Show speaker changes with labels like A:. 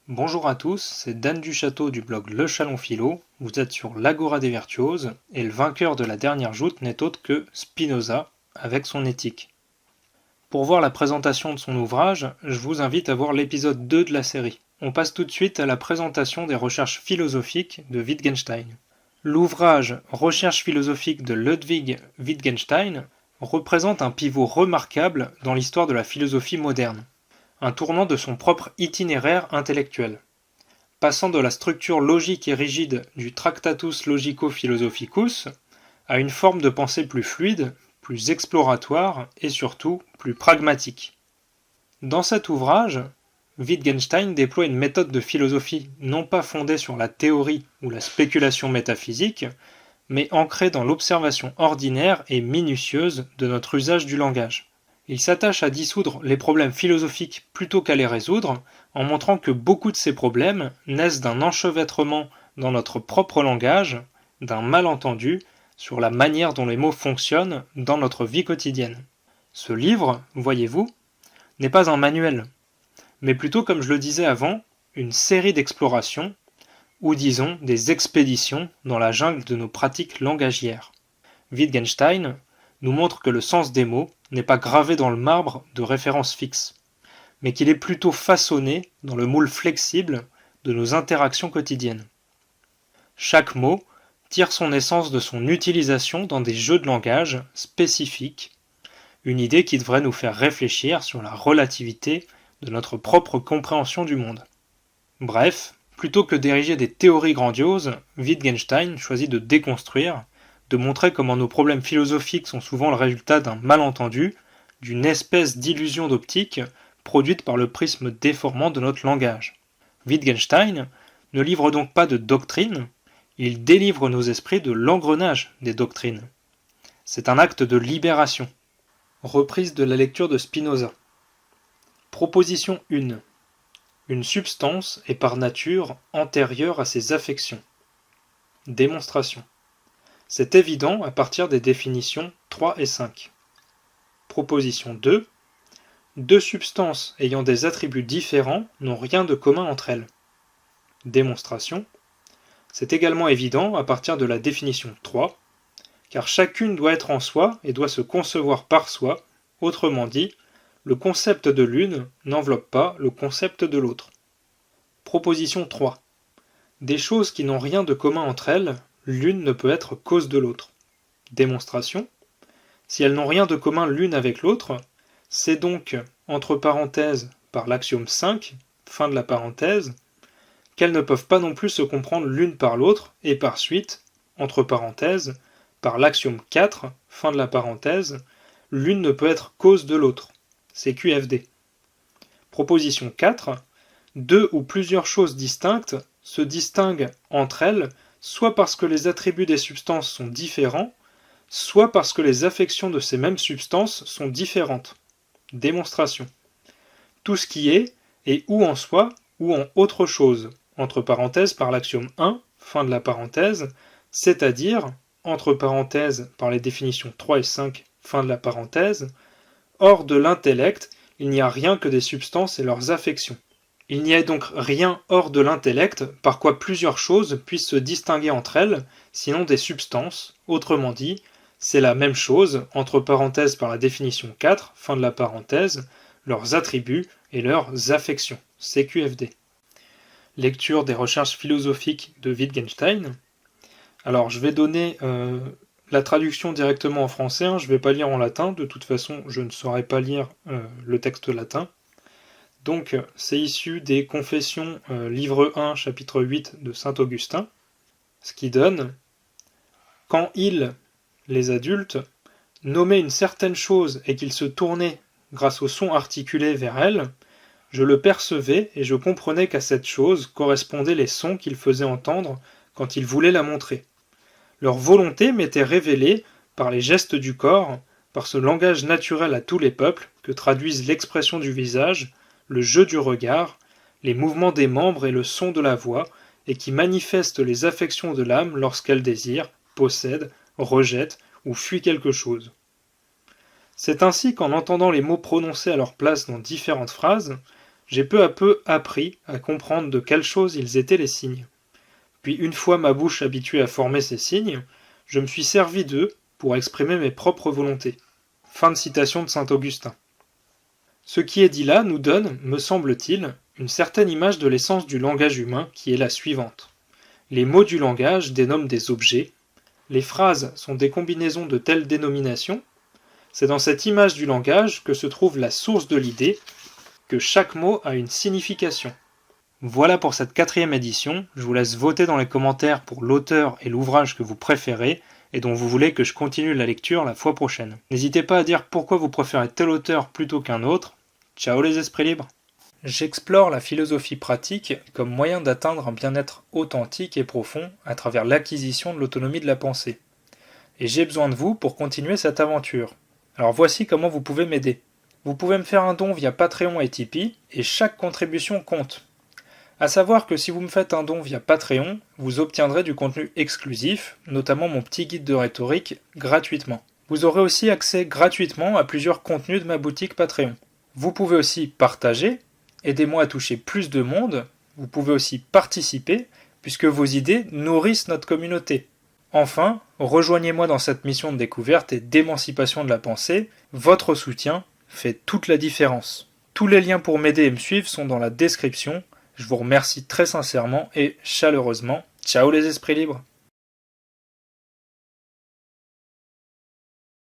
A: Bonjour à tous, c'est Dan Duchâteau du blog Le Chalon Philo. Vous êtes sur l'Agora des Virtuoses et le vainqueur de la dernière joute n'est autre que Spinoza avec son éthique. Pour voir la présentation de son ouvrage, je vous invite à voir l'épisode 2 de la série. On passe tout de suite à la présentation des recherches philosophiques de Wittgenstein. L'ouvrage Recherches philosophiques de Ludwig Wittgenstein représente un pivot remarquable dans l'histoire de la philosophie moderne. Un tournant de son propre itinéraire intellectuel. Passant de la structure logique et rigide du Tractatus Logico-Philosophicus à une forme de pensée plus fluide, plus exploratoire et surtout plus pragmatique. Dans cet ouvrage, Wittgenstein déploie une méthode de philosophie non pas fondée sur la théorie ou la spéculation métaphysique, mais ancrée dans l'observation ordinaire et minutieuse de notre usage du langage. Il s'attache à dissoudre les problèmes philosophiques plutôt qu'à les résoudre, en montrant que beaucoup de ces problèmes naissent d'un enchevêtrement dans notre propre langage, d'un malentendu sur la manière dont les mots fonctionnent dans notre vie quotidienne. Ce livre, voyez-vous, n'est pas un manuel, mais plutôt, comme je le disais avant, une série d'explorations, ou disons des expéditions dans la jungle de nos pratiques langagières. Wittgenstein nous montre que le sens des mots n'est pas gravé dans le marbre de références fixes, mais qu'il est plutôt façonné dans le moule flexible de nos interactions quotidiennes. Chaque mot tire son essence de son utilisation dans des jeux de langage spécifiques, une idée qui devrait nous faire réfléchir sur la relativité de notre propre compréhension du monde. Bref, plutôt que d'ériger des théories grandioses, Wittgenstein choisit de déconstruire, de montrer comment nos problèmes philosophiques sont souvent le résultat d'un malentendu, d'une espèce d'illusion d'optique produite par le prisme déformant de notre langage. Wittgenstein ne livre donc pas de doctrine, il délivre nos esprits de l'engrenage des doctrines. C'est un acte de libération. Reprise de la lecture de Spinoza. Proposition 1. Une substance est par nature antérieure à ses affections. Démonstration. C'est évident à partir des définitions 3 et 5. Proposition 2. Deux substances ayant des attributs différents n'ont rien de commun entre elles. Démonstration. C'est également évident à partir de la définition 3, car chacune doit être en soi et doit se concevoir par soi, autrement dit, le concept de l'une n'enveloppe pas le concept de l'autre. Proposition 3. Des choses qui n'ont rien de commun entre elles, l'une ne peut être cause de l'autre. Démonstration. Si elles n'ont rien de commun l'une avec l'autre, c'est donc, entre parenthèses, par l'axiome 5, fin de la parenthèse, qu'elles ne peuvent pas non plus se comprendre l'une par l'autre, et par suite, entre parenthèses, par l'axiome 4, fin de la parenthèse, l'une ne peut être cause de l'autre. C'est QFD. Proposition 4. Deux ou plusieurs choses distinctes se distinguent entre elles soit parce que les attributs des substances sont différents, soit parce que les affections de ces mêmes substances sont différentes. Démonstration. Tout ce qui est ou en soi ou en autre chose, entre parenthèses par l'axiome 1, fin de la parenthèse, c'est-à-dire, entre parenthèses par les définitions 3 et 5, fin de la parenthèse, hors de l'intellect, il n'y a rien que des substances et leurs affections. Il n'y a donc rien hors de l'intellect par quoi plusieurs choses puissent se distinguer entre elles, sinon des substances, autrement dit, c'est la même chose, entre parenthèses par la définition 4, fin de la parenthèse, leurs attributs et leurs affections, CQFD. Lecture des recherches philosophiques de Wittgenstein. Alors je vais donner la traduction directement en français, je ne vais pas lire en latin, de toute façon je ne saurais pas lire le texte latin. Donc, c'est issu des Confessions, livre 1, chapitre 8 de saint Augustin, ce qui donne « Quand ils, les adultes, nommaient une certaine chose et qu'ils se tournaient, grâce au son articulé vers elle, je le percevais et je comprenais qu'à cette chose correspondaient les sons qu'ils faisaient entendre quand ils voulaient la montrer. Leur volonté m'était révélée par les gestes du corps, par ce langage naturel à tous les peuples que traduisent l'expression du visage, le jeu du regard, les mouvements des membres et le son de la voix, et qui manifestent les affections de l'âme lorsqu'elle désire, possède, rejette ou fuit quelque chose. C'est ainsi qu'en entendant les mots prononcés à leur place dans différentes phrases, J'ai peu à peu appris à comprendre de quelles choses ils étaient les signes. Puis une fois ma bouche habituée à former ces signes, je me suis servi d'eux pour exprimer mes propres volontés. Fin de citation de saint Augustin. Ce qui est dit là nous donne, me semble-t-il, une certaine image de l'essence du langage humain qui est la suivante. Les mots du langage dénomment des objets, les phrases sont des combinaisons de telles dénominations, c'est dans cette image du langage que se trouve la source de l'idée, que chaque mot a une signification. Voilà pour cette 4e édition, je vous laisse voter dans les commentaires pour l'auteur et l'ouvrage que vous préférez et dont vous voulez que je continue la lecture la fois prochaine. N'hésitez pas à dire pourquoi vous préférez tel auteur plutôt qu'un autre. Ciao les esprits libres. J'explore la philosophie pratique comme moyen d'atteindre un bien-être authentique et profond à travers l'acquisition de l'autonomie de la pensée. Et j'ai besoin de vous pour continuer cette aventure. Alors voici comment vous pouvez m'aider. Vous pouvez me faire un don via Patreon et Tipeee, et chaque contribution compte. À savoir que si vous me faites un don via Patreon, vous obtiendrez du contenu exclusif, notamment mon petit guide de rhétorique, gratuitement. Vous aurez aussi accès gratuitement à plusieurs contenus de ma boutique Patreon. Vous pouvez aussi partager, aidez-moi à toucher plus de monde, vous pouvez aussi participer, puisque vos idées nourrissent notre communauté. Enfin, rejoignez-moi dans cette mission de découverte et d'émancipation de la pensée, votre soutien fait toute la différence. Tous les liens pour m'aider et me suivre sont dans la description. Je vous remercie très sincèrement et chaleureusement. Ciao les esprits libres!